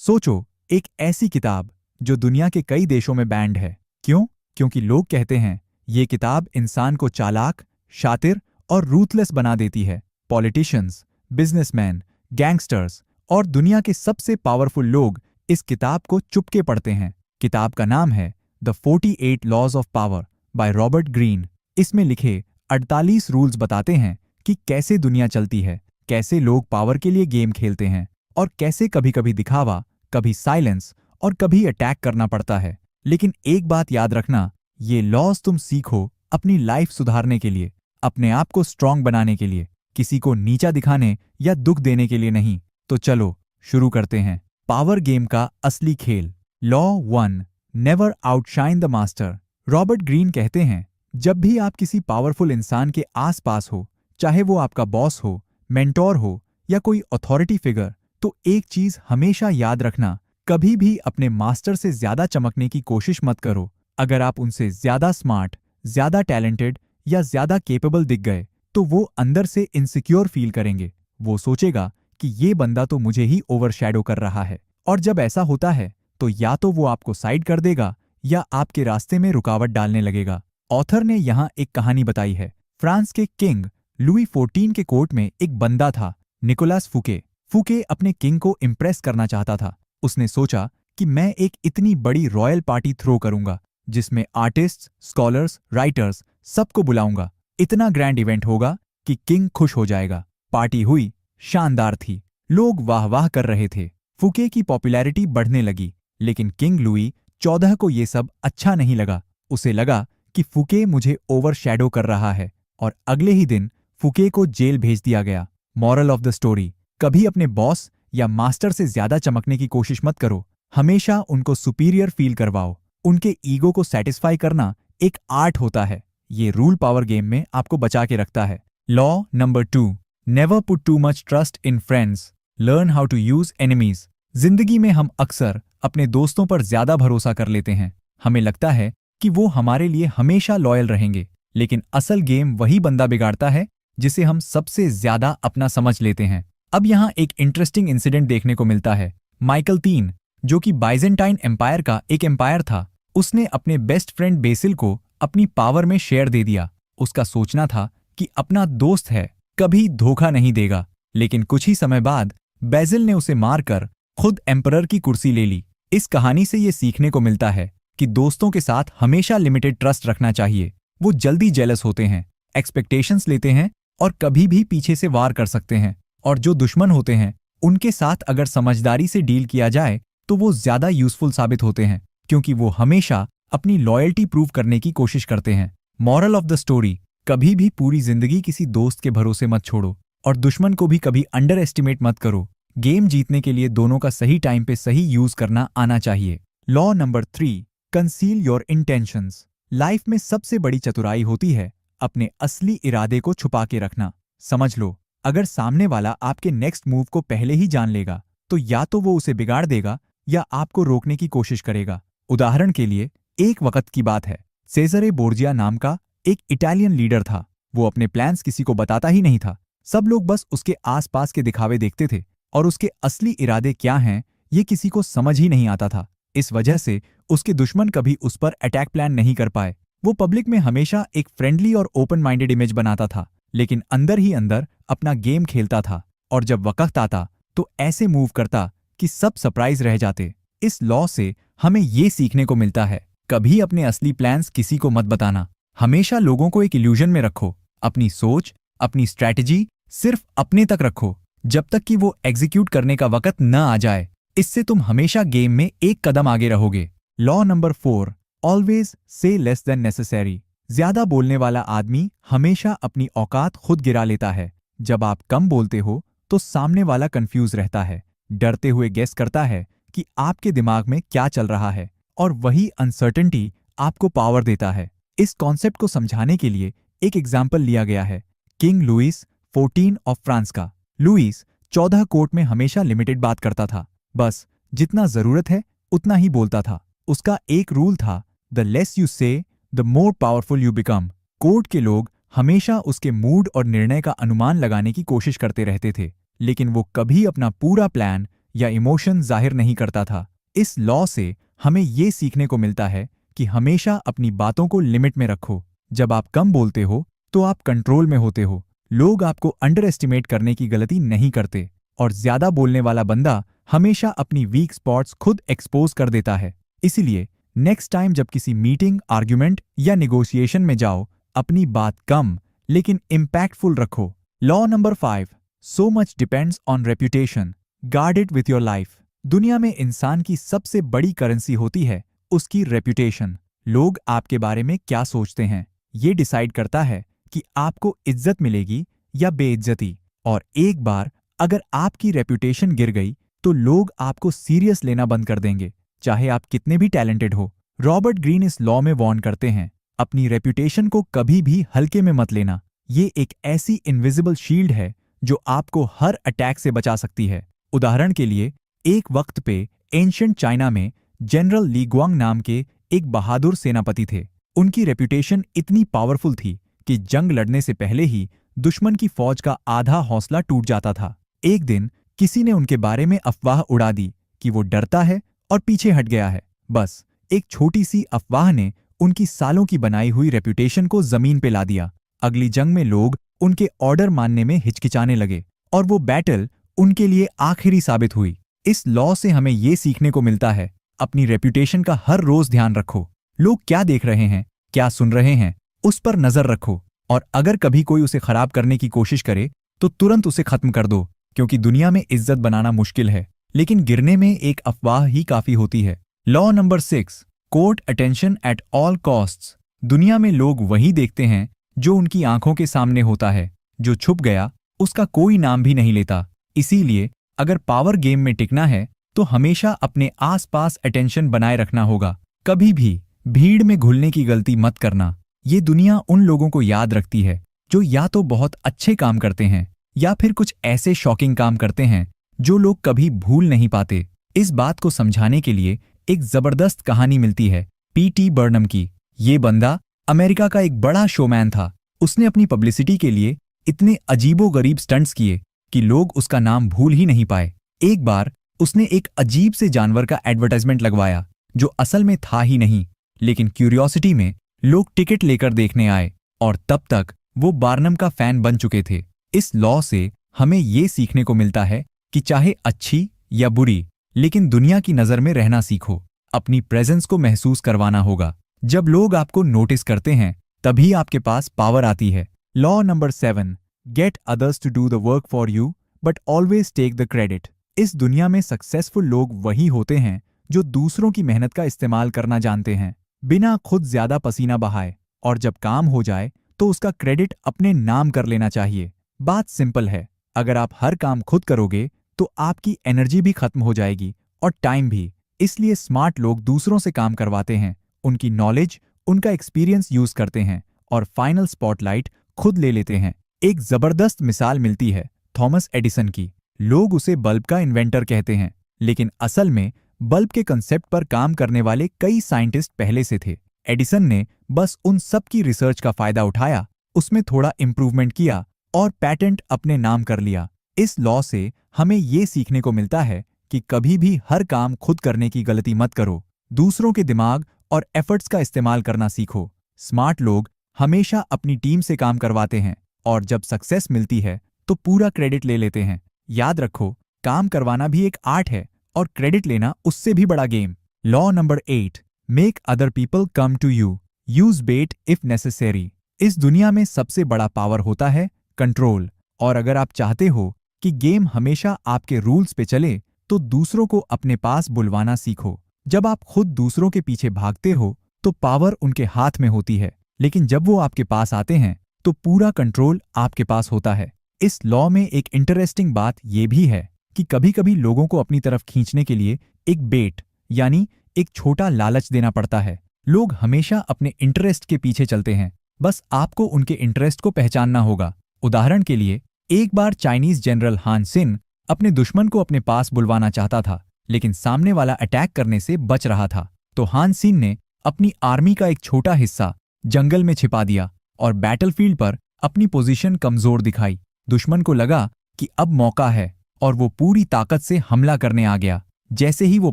सोचो, एक ऐसी किताब जो दुनिया के कई देशों में बैंड है। क्यों? क्योंकि लोग कहते हैं ये किताब इंसान को चालाक, शातिर और रूथलेस बना देती है। पॉलिटिशियंस, बिजनेसमैन, गैंगस्टर्स और दुनिया के सबसे पावरफुल लोग इस किताब को चुपके पढ़ते हैं। किताब का नाम है the 48 laws of power by Robert Greene. इसमें लिखे 48 रूल्स बताते हैं कि कैसे दुनिया चलती है, कैसे लोग पावर के लिए गेम खेलते हैं और कैसे कभी कभी दिखावा, कभी साइलेंस और कभी अटैक करना पड़ता है। लेकिन एक बात याद रखना, ये लॉज तुम सीखो अपनी लाइफ सुधारने के लिए, अपने आप को स्ट्रांग बनाने के लिए, किसी को नीचा दिखाने या दुख देने के लिए नहीं। तो चलो शुरू करते हैं। पावर गेम का असली खेल। Law 1, never outshine the master. Robert Greene कहते हैं, जब भी आप किसी पावरफुल इंसान के आसपास हो, चाहे वो आपका बॉस हो, मेंटोर हो या कोई अथॉरिटी फिगर, तो एक चीज हमेशा याद रखना, कभी भी अपने मास्टर से ज्यादा चमकने की कोशिश मत करो। अगर आप उनसे ज्यादा स्मार्ट, ज्यादा टैलेंटेड या ज्यादा केपेबल दिख गए, तो वो अंदर से इनसिक्योर फील करेंगे। वो सोचेगा कि ये बंदा तो मुझे ही ओवरशैडो कर रहा है। और जब ऐसा होता है तो या तो वो आपको साइड कर देगा या आपके रास्ते में रुकावट डालने लगेगा। ऑथर ने यहाँ एक कहानी बताई है। फ्रांस के किंग लुई 14 के कोर्ट में एक बंदा था, निकोलस फूके। फूके अपने किंग को इम्प्रेस करना चाहता था। उसने सोचा कि मैं एक इतनी बड़ी रॉयल पार्टी थ्रो करूंगा जिसमें आर्टिस्ट्स, स्कॉलर्स, राइटर्स सबको बुलाऊंगा। इतना ग्रैंड इवेंट होगा कि किंग खुश हो जाएगा। पार्टी हुई, शानदार थी, लोग वाह वाह कर रहे थे। फूके की पॉपुलैरिटी बढ़ने लगी, लेकिन किंग लुई 14 को ये सब अच्छा नहीं लगा। उसे लगा कि फूके मुझे ओवरशैडो कर रहा है और अगले ही दिन फूके को जेल भेज दिया गया। मॉरल ऑफ द स्टोरी, कभी अपने बॉस या मास्टर से ज्यादा चमकने की कोशिश मत करो। हमेशा उनको सुपीरियर फील करवाओ। उनके ईगो को सेटिस्फाई करना एक आर्ट होता है। ये रूल पावर गेम में आपको बचा के रखता है। Law number 2, never put too much trust in friends, learn how to use enemies. जिंदगी में हम अक्सर अपने दोस्तों पर ज्यादा भरोसा कर लेते हैं। हमें लगता है कि वो हमारे लिए हमेशा लॉयल रहेंगे, लेकिन असल गेम वही बंदा बिगाड़ता है जिसे हम सबसे ज्यादा अपना समझ लेते हैं। अब यहाँ एक इंटरेस्टिंग इंसिडेंट देखने को मिलता है। माइकल 3, जो कि बाइजेंटाइन एम्पायर का एक एम्पायर था, उसने अपने बेस्ट फ्रेंड बेसिल को अपनी पावर में शेयर दे दिया। उसका सोचना था कि अपना दोस्त है, कभी धोखा नहीं देगा। लेकिन कुछ ही समय बाद बेसिल ने उसे मारकर खुद एम्परर की कुर्सी ले ली। इस कहानी से ये सीखने को मिलता है कि दोस्तों के साथ हमेशा लिमिटेड ट्रस्ट रखना चाहिए। वो जल्दी जेलस होते हैं, एक्सपेक्टेशंस लेते हैं और कभी भी पीछे से वार कर सकते हैं। और जो दुश्मन होते हैं, उनके साथ अगर समझदारी से डील किया जाए तो वो ज्यादा यूजफुल साबित होते हैं, क्योंकि वो हमेशा अपनी लॉयल्टी प्रूव करने की कोशिश करते हैं। मॉरल ऑफ द स्टोरी, कभी भी पूरी जिंदगी किसी दोस्त के भरोसे मत छोड़ो और दुश्मन को भी कभी अंडर एस्टिमेट मत करो। गेम जीतने के लिए दोनों का सही टाइम पे सही यूज करना आना चाहिए। Law number 3, conceal your intentions. Life में सबसे बड़ी चतुराई होती है अपने असली इरादे को छुपा के रखना। समझ लो, अगर सामने वाला आपके नेक्स्ट मूव को पहले ही जान लेगा तो या तो वो उसे बिगाड़ देगा या आपको रोकने की कोशिश करेगा। उदाहरण के लिए, एक वक्त की बात है, सेज़रे बोर्जिया नाम का एक इटालियन लीडर था। वो अपने प्लान्स किसी को बताता ही नहीं था। सब लोग बस उसके आसपास के दिखावे देखते थे और उसके असली इरादे क्या हैं ये किसी को समझ ही नहीं आता था। इस वजह से उसके दुश्मन कभी उस पर अटैक प्लान नहीं कर पाए। वो पब्लिक में हमेशा एक फ्रेंडली और ओपन माइंडेड इमेज बनाता था, लेकिन अंदर ही अंदर अपना गेम खेलता था। और जब वक्त आता तो ऐसे मूव करता कि सब सरप्राइज रह जाते। इस लॉ से हमें ये सीखने को मिलता है, कभी अपने असली प्लान्स किसी को मत बताना। हमेशा लोगों को एक इल्यूजन में रखो। अपनी सोच, अपनी स्ट्रैटेजी सिर्फ अपने तक रखो जब तक कि वो एग्जीक्यूट करने का वक्त न आ जाए। इससे तुम हमेशा गेम में एक कदम आगे रहोगे। Law number 4, always say less than necessary. ज्यादा बोलने वाला आदमी हमेशा अपनी औकात खुद गिरा लेता है। जब आप कम बोलते हो तो सामने वाला कंफ्यूज रहता है, डरते हुए गेस करता है कि आपके दिमाग में क्या चल रहा है, और वही अनसर्टेनिटी आपको पावर देता है। इस कॉन्सेप्ट को समझाने के लिए एक एग्जाम्पल लिया गया है, किंग लुईस 14 ऑफ फ्रांस का। लुईस 14 कोर्ट में हमेशा लिमिटेड बात करता था, बस जितना जरूरत है उतना ही बोलता था। उसका एक रूल था, द लेस यू से the more powerful you become. Court के लोग हमेशा उसके मूड और निर्णय का अनुमान लगाने की कोशिश करते रहते थे, लेकिन वो कभी अपना पूरा प्लान या इमोशन जाहिर नहीं करता था। इस लॉ से हमें ये सीखने को मिलता है कि हमेशा अपनी बातों को लिमिट में रखो। जब आप कम बोलते हो तो आप कंट्रोल में होते हो। लोग आपको अंडर एस्टिमेट करने की गलती नहीं करते, और ज्यादा बोलने वाला बंदा हमेशा अपनी वीक स्पॉट्स खुद एक्सपोज कर देता है। इसीलिए नेक्स्ट टाइम जब किसी मीटिंग, आर्ग्यूमेंट या नेगोशिएशन में जाओ, अपनी बात कम लेकिन इम्पैक्टफुल रखो। Law number 5, so much depends on reputation, guard it with your life. दुनिया में इंसान की सबसे बड़ी करेंसी होती है उसकी रेप्यूटेशन। लोग आपके बारे में क्या सोचते हैं ये डिसाइड करता है कि आपको इज्जत मिलेगी या बेइज्जती। और एक बार अगर आपकी रेप्यूटेशन गिर गई तो लोग आपको सीरियस लेना बंद कर देंगे, चाहे आप कितने भी टैलेंटेड हो। रॉबर्ट ग्रीन इस लॉ में वार्न करते हैं, अपनी रेप्यूटेशन को कभी भी हल्के में मत लेना। ये एक ऐसी इनविजिबल शील्ड है जो आपको हर अटैक से बचा सकती है। उदाहरण के लिए, एक वक्त पे एंशिएंट चाइना में जनरल ली गुआंग नाम के एक बहादुर सेनापति थे। उनकी रेप्यूटेशन इतनी पावरफुल थी कि जंग लड़ने से पहले ही दुश्मन की फौज का आधा हौसला टूट जाता था। एक दिन किसी ने उनके बारे में अफवाह उड़ा दी कि वो डरता है और पीछे हट गया है। बस एक छोटी सी अफवाह ने उनकी सालों की बनाई हुई रेप्यूटेशन को जमीन पे ला दिया। अगली जंग में लोग उनके ऑर्डर मानने में हिचकिचाने लगे और वो बैटल उनके लिए आखिरी साबित हुई। इस लॉ से हमें ये सीखने को मिलता है, अपनी रेप्यूटेशन का हर रोज ध्यान रखो। लोग क्या देख रहे हैं, क्या सुन रहे हैं, उस पर नजर रखो, और अगर कभी कोई उसे खराब करने की कोशिश करे तो तुरंत उसे खत्म कर दो। क्योंकि दुनिया में इज्जत बनाना मुश्किल है, लेकिन गिरने में एक अफवाह ही काफी होती है। Law number 6, court attention at all costs. दुनिया में लोग वही देखते हैं जो उनकी आंखों के सामने होता है। जो छुप गया उसका कोई नाम भी नहीं लेता। इसीलिए अगर पावर गेम में टिकना है तो हमेशा अपने आसपास अटेंशन बनाए रखना होगा। कभी भी भीड़ में घुलने की गलती मत करना। ये दुनिया उन लोगों को याद रखती है जो या तो बहुत अच्छे काम करते हैं या फिर कुछ ऐसे शॉकिंग काम करते हैं जो लोग कभी भूल नहीं पाते। इस बात को समझाने के लिए एक जबरदस्त कहानी मिलती है पीटी बर्नम की। ये बंदा अमेरिका का एक बड़ा शोमैन था। उसने अपनी पब्लिसिटी के लिए इतने अजीबोगरीब स्टंट्स किए कि लोग उसका नाम भूल ही नहीं पाए। एक बार उसने एक अजीब से जानवर का एडवर्टाइजमेंट लगवाया जो असल में था ही नहीं, लेकिन क्यूरियोसिटी में लोग टिकट लेकर देखने आए, और तब तक वो बार्नम का फैन बन चुके थे। इस लॉ से हमें ये सीखने को मिलता है कि चाहे अच्छी या बुरी, लेकिन दुनिया की नज़र में रहना सीखो। अपनी प्रेजेंस को महसूस करवाना होगा। जब लोग आपको नोटिस करते हैं तभी आपके पास पावर आती है। Law number 7, get others to do the work for you but always take the credit. इस दुनिया में सक्सेसफुल लोग वही होते हैं जो दूसरों की मेहनत का इस्तेमाल करना जानते हैं, बिना खुद ज्यादा पसीना बहाए, और जब काम हो जाए तो उसका क्रेडिट अपने नाम कर लेना चाहिए। बात सिंपल है, अगर आप हर काम खुद करोगे तो आपकी एनर्जी भी खत्म हो जाएगी और टाइम भी। इसलिए स्मार्ट लोग दूसरों से काम करवाते हैं, उनकी नॉलेज, उनका एक्सपीरियंस यूज करते हैं और फाइनल स्पॉटलाइट खुद ले लेते हैं। एक जबरदस्त मिसाल मिलती है थॉमस एडिसन की। लोग उसे बल्ब का इन्वेंटर कहते हैं, लेकिन असल में बल्ब के कंसेप्ट पर काम करने वाले कई साइंटिस्ट पहले से थे। एडिसन ने बस उन सब की रिसर्च का फायदा उठाया, उसमें थोड़ा इंप्रूवमेंट किया और पैटेंट अपने नाम कर लिया। इस लॉ से हमें ये सीखने को मिलता है कि कभी भी हर काम खुद करने की गलती मत करो। दूसरों के दिमाग और एफर्ट्स का इस्तेमाल करना सीखो। स्मार्ट लोग हमेशा अपनी टीम से काम करवाते हैं और जब सक्सेस मिलती है तो पूरा क्रेडिट ले लेते हैं। याद रखो, काम करवाना भी एक आर्ट है और क्रेडिट लेना उससे भी बड़ा game. Law number 8, make other people come to you, use bait if necessary. इस दुनिया में सबसे बड़ा पावर होता है कंट्रोल, और अगर आप चाहते हो कि गेम हमेशा आपके रूल्स पे चले तो दूसरों को अपने पास बुलवाना सीखो। जब आप खुद दूसरों के पीछे भागते हो तो पावर उनके हाथ में होती है, लेकिन जब वो आपके पास आते हैं तो पूरा कंट्रोल आपके पास होता है। इस लॉ में एक इंटरेस्टिंग बात यह भी है कि कभी-कभी लोगों को अपनी तरफ खींचने के लिए एक बेट यानी एक छोटा लालच देना पड़ता है। लोग हमेशा अपने इंटरेस्ट के पीछे चलते हैं, बस आपको उनके इंटरेस्ट को पहचानना होगा। उदाहरण के लिए, एक बार चाइनीज जनरल हान सिन अपने दुश्मन को अपने पास बुलवाना चाहता था, लेकिन सामने वाला अटैक करने से बच रहा था। तो हान सिन ने अपनी आर्मी का एक छोटा हिस्सा जंगल में छिपा दिया और बैटलफील्ड पर अपनी पोजीशन कमजोर दिखाई। दुश्मन को लगा कि अब मौका है और वो पूरी ताकत से हमला करने आ गया। जैसे ही वो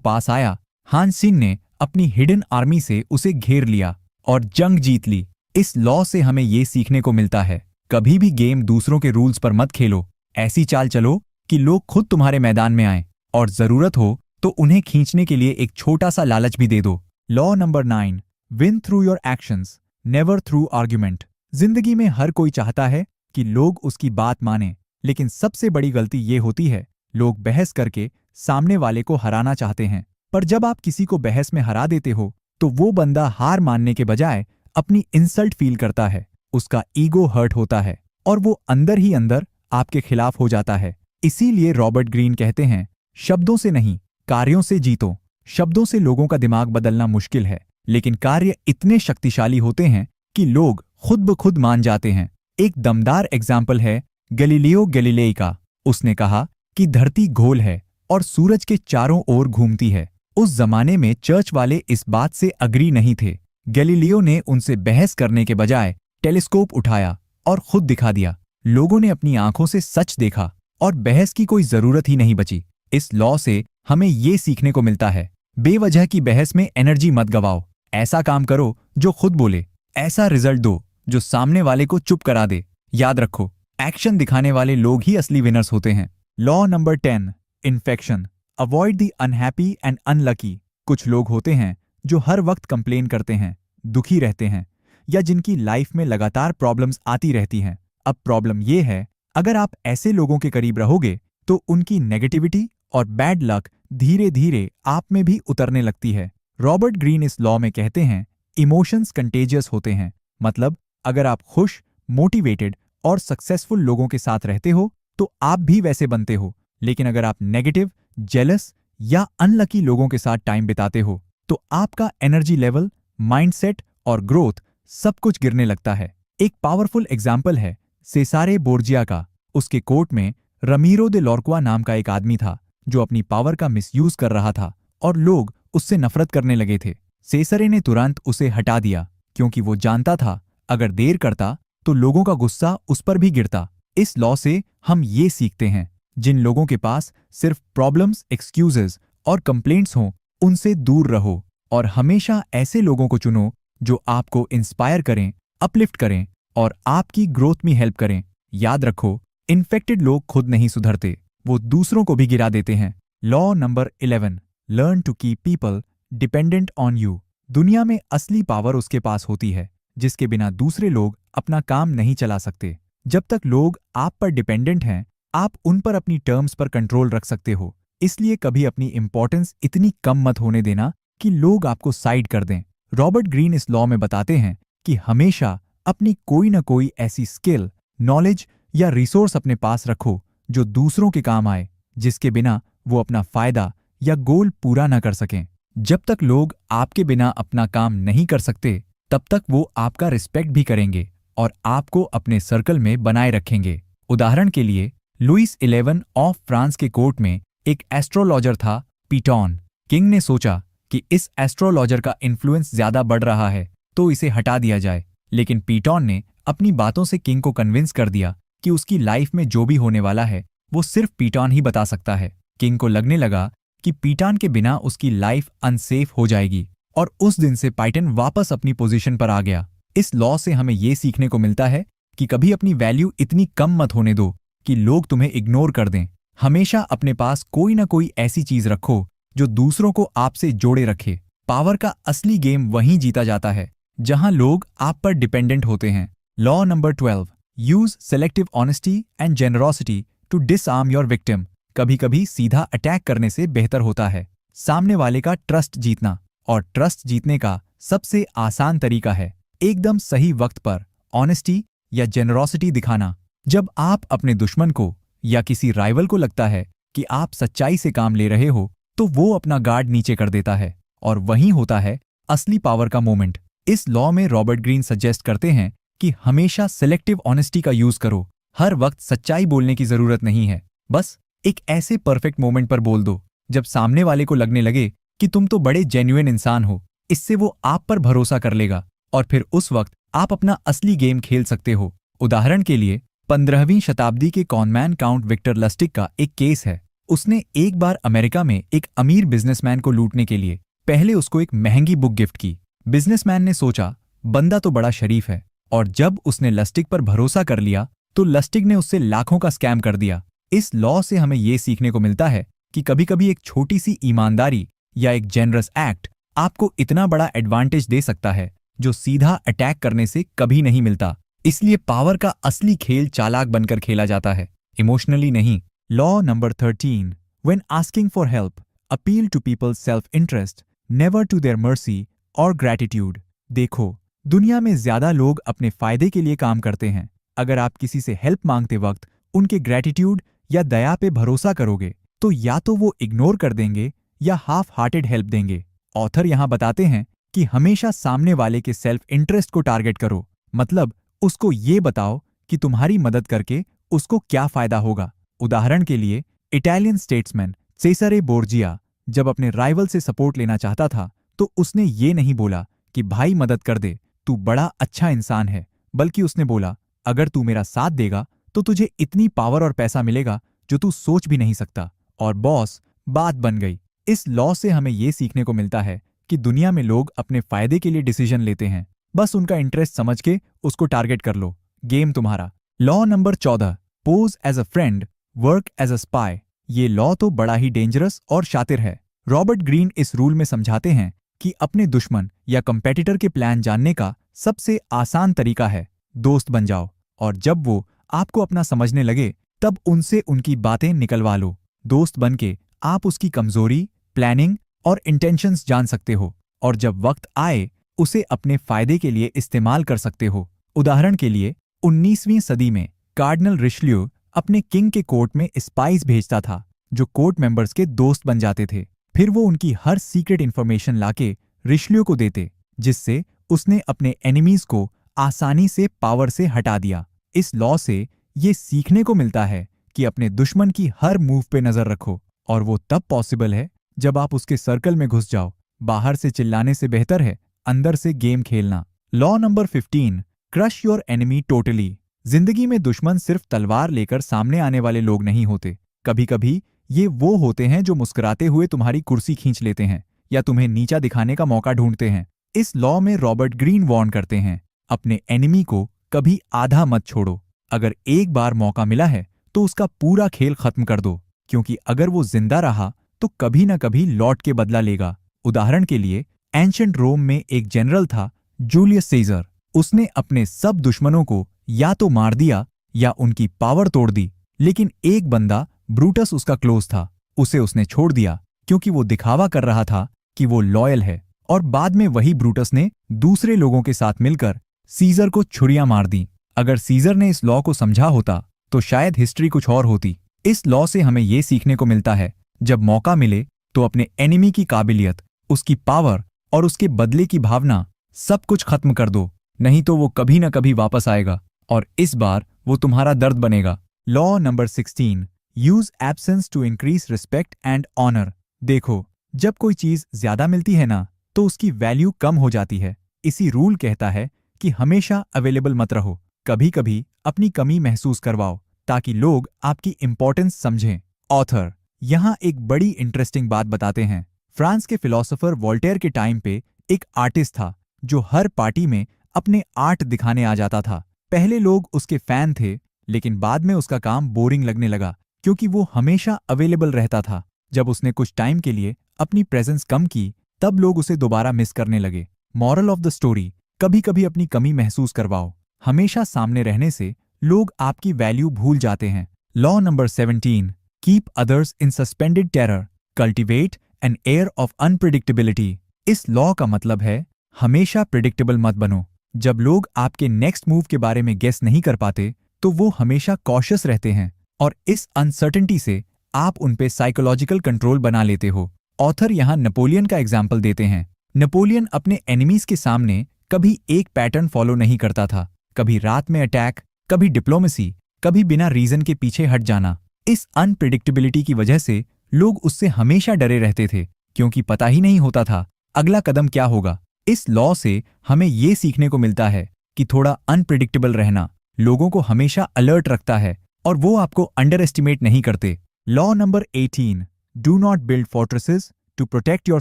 पास आया, हान सिंह ने अपनी हिडन आर्मी से उसे घेर लिया और जंग जीत ली। इस लॉ से हमें ये सीखने को मिलता है, कभी भी गेम दूसरों के रूल्स पर मत खेलो। ऐसी चाल चलो कि लोग खुद तुम्हारे मैदान में आएं, और जरूरत हो तो उन्हें खींचने के लिए एक छोटा सा लालच भी दे दो। Law number 9, win through your actions, never through argument. जिंदगी में हर कोई चाहता है कि लोग उसकी बात मानें, लेकिन सबसे बड़ी गलती ये होती है, लोग बहस करके सामने वाले को हराना चाहते हैं। पर जब आप किसी को बहस में हरा देते हो, तो वो बंदा हार मानने के बजाय अपनी इंसल्ट फील करता है, उसका ईगो हर्ट होता है और वो अंदर ही अंदर आपके खिलाफ हो जाता है। इसीलिए रॉबर्ट ग्रीन कहते हैं, शब्दों से नहीं, कार्यों से जीतो। शब्दों से लोगों का दिमाग बदलना मुश्किल है, लेकिन कार्य इतने शक्तिशाली होते हैं कि लोग खुद ब खुद मान जाते हैं। एक दमदार एग्जाम्पल है गैलीलियो गैलीलेई का। उसने कहा कि धरती गोल है और सूरज के चारों ओर घूमती है। उस जमाने में चर्च वाले इस बात से अग्री नहीं थे। गैलीलियो ने उनसे बहस करने के बजाय टेलीस्कोप उठाया और खुद दिखा दिया। लोगों ने अपनी आंखों से सच देखा और बहस की कोई जरूरत ही नहीं बची। इस लॉ से हमें ये सीखने को मिलता है, बेवजह की बहस में एनर्जी मत गवाओ। ऐसा काम करो जो खुद बोले, ऐसा रिजल्ट दो जो सामने वाले को चुप करा दे। याद रखो, एक्शन दिखाने वाले लोग ही असली विनर्स होते हैं। Law number 10, infection, avoid the unhappy and unlucky. कुछ लोग होते हैं जो हर वक्त कंप्लेन करते हैं, दुखी रहते हैं, या जिनकी लाइफ में लगातार प्रॉब्लम्स आती रहती हैं। अब प्रॉब्लम ये है, अगर आप ऐसे लोगों के करीब रहोगे तो उनकी नेगेटिविटी और बैड लक धीरे धीरे आप में भी उतरने लगती है। रॉबर्ट ग्रीन इस लॉ में कहते हैं, इमोशंस कंटेजियस होते हैं। मतलब अगर आप खुश, मोटिवेटेड और सक्सेसफुल लोगों के साथ रहते हो तो आप भी वैसे बनते हो, लेकिन अगर आप नेगेटिव, जेलस या अनलकी लोगों के साथ टाइम बिताते हो तो आपका एनर्जी लेवल, माइंडसेट और ग्रोथ सब कुछ गिरने लगता है। एक पावरफुल एग्जाम्पल है सेसारे बोर्जिया का। उसके कोर्ट में रमीरो दे लॉर्कुआ नाम का एक आदमी था जो अपनी पावर का मिसयूज कर रहा था और लोग उससे नफरत करने लगे थे। सेसरे ने तुरंत उसे हटा दिया, क्योंकि वो जानता था अगर देर करता तो लोगों का गुस्सा उस पर भी गिरता। इस लॉ से हम ये सीखते हैं, जिन लोगों के पास सिर्फ प्रॉब्लम्स, एक्सक्यूजेज और कंप्लेंट्स हों, उनसे दूर रहो और हमेशा ऐसे लोगों को चुनो जो आपको इंस्पायर करें, अपलिफ्ट करें और आपकी ग्रोथ में हेल्प करें। याद रखो, इन्फेक्टेड लोग खुद नहीं सुधरते, वो दूसरों को भी गिरा देते हैं। Law number 11, learn to keep people dependent on you. दुनिया में असली पावर उसके पास होती है जिसके बिना दूसरे लोग अपना काम नहीं चला सकते। जब तक लोग आप पर डिपेंडेंट हैं, आप उन पर अपनी टर्म्स पर कंट्रोल रख सकते हो। इसलिए कभी अपनी इंपॉर्टेंस इतनी कम मत होने देना कि लोग आपको साइड कर दें। रॉबर्ट ग्रीन इस लॉ में बताते हैं कि हमेशा अपनी कोई न कोई ऐसी स्किल, नॉलेज या रिसोर्स अपने पास रखो जो दूसरों के काम आए, जिसके बिना वो अपना फायदा या गोल पूरा न कर सकें। जब तक लोग आपके बिना अपना काम नहीं कर सकते, तब तक वो आपका रिस्पेक्ट भी करेंगे और आपको अपने सर्कल में बनाए रखेंगे। उदाहरण के लिए, लुइस 11 ऑफ फ्रांस के कोर्ट में एक एस्ट्रोलॉजर था, पीटॉन। किंग ने सोचा कि इस एस्ट्रोलॉजर का इन्फ्लुएंस ज्यादा बढ़ रहा है तो इसे हटा दिया जाए, लेकिन पीटॉन ने अपनी बातों से किंग को कन्विंस कर दिया कि उसकी लाइफ में जो भी होने वाला है वो सिर्फ पीटॉन ही बता सकता है। किंग को लगने लगा कि पीटॉन के बिना उसकी लाइफ अनसेफ हो जाएगी और उस दिन से पाइटन वापस अपनी पोजीशन पर आ गया। इस लॉ से हमें ये सीखने को मिलता है कि कभी अपनी वैल्यू इतनी कम मत होने दो कि लोग तुम्हें इग्नोर कर दें। हमेशा अपने पास कोई ना कोई ऐसी चीज रखो जो दूसरों को आपसे जोड़े रखे। पावर का असली गेम वहीं जीता जाता है जहां लोग आप पर डिपेंडेंट होते हैं। Law number 12, use selective honesty and generosity to disarm your victim. कभी कभी सीधा अटैक करने से बेहतर होता है सामने वाले का ट्रस्ट जीतना, और ट्रस्ट जीतने का सबसे आसान तरीका है एकदम सही वक्त पर ऑनेस्टी या जेनरोसिटी दिखाना। जब आप अपने दुश्मन को या किसी राइवल को लगता है कि आप सच्चाई से काम ले रहे हो, तो वो अपना गार्ड नीचे कर देता है और वहीं होता है असली पावर का मोमेंट। इस लॉ में रॉबर्ट ग्रीन सजेस्ट करते हैं कि हमेशा सेलेक्टिव ऑनेस्टी का यूज करो। हर वक्त सच्चाई बोलने की जरूरत नहीं है, बस एक ऐसे परफेक्ट मोमेंट पर बोल दो जब सामने वाले को लगने लगे कि तुम तो बड़े जेन्युइन इंसान हो। इससे वो आप पर भरोसा कर लेगा और फिर उस वक्त आप अपना असली गेम खेल सकते हो। उदाहरण के लिए, 15वीं शताब्दी के कॉनमैन काउंट विक्टर लस्टिग का एक केस है। उसने एक बार अमेरिका में एक अमीर बिजनेसमैन को लूटने के लिए पहले उसको एक महंगी बुक गिफ्ट की। बिजनेसमैन ने सोचा बंदा तो बड़ा शरीफ है, और जब उसने लस्टिग पर भरोसा कर लिया तो लस्टिग ने उससे लाखों का स्कैम कर दिया। इस लॉ से हमें ये सीखने को मिलता है कि कभी-कभी एक छोटी सी ईमानदारी या एक जेनरस एक्ट आपको इतना बड़ा एडवांटेज दे सकता है जो सीधा अटैक करने से कभी नहीं मिलता। इसलिए पावर का असली खेल चालाक बनकर खेला जाता है, इमोशनली नहीं। Law number 13, when asking for help, appeal to people's self interest, never to their mercy और ग्रैटिट्यूड। देखो, दुनिया में ज्यादा लोग अपने फायदे के लिए काम करते हैं। अगर आप किसी से हेल्प मांगते वक्त उनके ग्रैटिट्यूड या दया पे भरोसा करोगे तो या तो वो इग्नोर कर देंगे या हाफ हार्टेड हेल्प देंगे। ऑथर यहां बताते हैं कि हमेशा सामने वाले के सेल्फ इंटरेस्ट को टारगेट करो, मतलब उसको ये बताओ कि तुम्हारी मदद करके उसको क्या फायदा होगा। उदाहरण के लिए, इटालियन स्टेट्समैन सेसरे बोर्जिया जब अपने राइवल से सपोर्ट लेना चाहता था तो उसने ये नहीं बोला कि भाई मदद कर दे, तू बड़ा अच्छा इंसान है, बल्कि उसने बोला अगर तू मेरा साथ देगा तो तुझे इतनी पावर और पैसा मिलेगा जो तू सोच भी नहीं सकता। और बॉस, बात बन गई। इस लॉ से हमें ये सीखने को मिलता है कि दुनिया में लोग अपने फायदे के लिए डिसीजन लेते हैं, बस उनका इंटरेस्ट समझ के उसको टारगेट कर लो, गेम तुम्हारा। Law number 14, pose as a friend, work as a spy. ये लॉ तो बड़ा ही डेंजरस और शातिर है। रॉबर्ट ग्रीन इस रूल में समझाते हैं कि अपने दुश्मन या कंपेटिटर के प्लान जानने का सबसे आसान तरीका है दोस्त बन जाओ, और जब वो आपको अपना समझने लगे तब उनसे उनकी बातें निकलवा लो। दोस्त बन के आप उसकी कमजोरी, प्लानिंग और इंटेंशंस जान सकते हो, और जब वक्त आए उसे अपने फायदे के लिए इस्तेमाल कर सकते हो। उदाहरण के लिए, 19वीं सदी में कार्डिनल रिशलियो अपने किंग के कोर्ट में स्पाइस भेजता था जो कोर्ट मेंबर्स के दोस्त बन जाते थे। फिर वो उनकी हर सीक्रेट इंफॉर्मेशन लाके रिशलियो को देते, जिससे उसने अपने एनिमीज को आसानी से पावर से हटा दिया। इस लॉ से ये सीखने को मिलता है कि अपने दुश्मन की हर मूव पे नजर रखो, और वो तब पॉसिबल है जब आप उसके सर्कल में घुस जाओ। बाहर से चिल्लाने से बेहतर है अंदर से गेम खेलना। Law number 15, crush your enemy totally. जिंदगी में दुश्मन सिर्फ तलवार लेकर सामने आने वाले लोग नहीं होते। कभी कभी ये वो होते हैं जो मुस्कुराते हुए तुम्हारी कुर्सी खींच लेते हैं या तुम्हें नीचा दिखाने का मौका ढूंढते हैं। इस लॉ में रॉबर्ट ग्रीन वार्न करते हैं, अपने एनिमी को कभी आधा मत छोड़ो। अगर एक बार मौका मिला है तो उसका पूरा खेल खत्म कर दो, क्योंकि अगर वो जिंदा रहा तो कभी ना कभी लौट के बदला लेगा। उदाहरण के लिए, एंशिएंट रोम में एक जनरल था जूलियस सीजर। उसने अपने सब दुश्मनों को या तो मार दिया या उनकी पावर तोड़ दी, लेकिन एक बंदा ब्रूटस उसका क्लोज था, उसे उसने छोड़ दिया क्योंकि वो दिखावा कर रहा था कि वो लॉयल है। और बाद में वही ब्रूटस ने दूसरे लोगों के साथ मिलकर सीजर को छुरियां मार दी। अगर सीजर ने इस लॉ को समझा होता तो शायद हिस्ट्री कुछ और होती। इस लॉ से हमें ये सीखने को मिलता है, जब मौका मिले तो अपने एनिमी की काबिलियत, उसकी पावर और उसके बदले की भावना सब कुछ खत्म कर दो, नहीं तो वो कभी ना कभी वापस आएगा और इस बार वो तुम्हारा दर्द बनेगा। Law number 16, use absence to increase respect and honour. देखो, जब कोई चीज ज्यादा मिलती है ना तो उसकी वैल्यू कम हो जाती है। इसी रूल कहता है कि हमेशा अवेलेबल मत रहो, कभी कभी अपनी कमी महसूस करवाओ ताकि लोग आपकी इंपॉर्टेंस समझें। ऑथर यहाँ एक बड़ी इंटरेस्टिंग बात बताते हैं। फ्रांस के फिलोसोफर वोल्टेयर के टाइम पे एक आर्टिस्ट था जो हर पार्टी में अपने आर्ट दिखाने आ जाता था। पहले लोग उसके फैन थे, लेकिन बाद में उसका काम बोरिंग लगने लगा क्योंकि वो हमेशा अवेलेबल रहता था। जब उसने कुछ टाइम के लिए अपनी प्रेजेंस कम की तब लोग उसे दोबारा मिस करने लगे। मॉरल ऑफ द स्टोरी, कभी कभी अपनी कमी महसूस करवाओ, हमेशा सामने रहने से लोग आपकी वैल्यू भूल जाते हैं। Law number 17, keep others in suspended terror, cultivate an air of unpredictability. इस लॉ का मतलब है हमेशा प्रिडिक्टेबल मत बनो। जब लोग आपके नेक्स्ट मूव के बारे में गेस नहीं कर पाते तो वो हमेशा कॉशियस रहते हैं और इस अनसर्टेनिटी से आप उनपे साइकोलॉजिकल कंट्रोल बना लेते हो। ऑथर यहाँ नेपोलियन का एग्जाम्पल देते हैं। नेपोलियन अपने एनिमीज के सामने कभी एक पैटर्न फॉलो नहीं करता था, कभी रात में अटैक, कभी डिप्लोमेसी, कभी बिना रीजन के पीछे हट जाना। इस अनप्रिडिक्टेबिलिटी की वजह से लोग उससे हमेशा डरे रहते थे क्योंकि पता ही नहीं होता था अगला कदम क्या होगा। इस लॉ से हमें ये सीखने को मिलता है कि थोड़ा अनप्रिडिक्टेबल रहना लोगों को हमेशा अलर्ट रखता है और वो आपको अंडर एस्टिमेट नहीं करते। Law number 18, do not build fortresses to protect your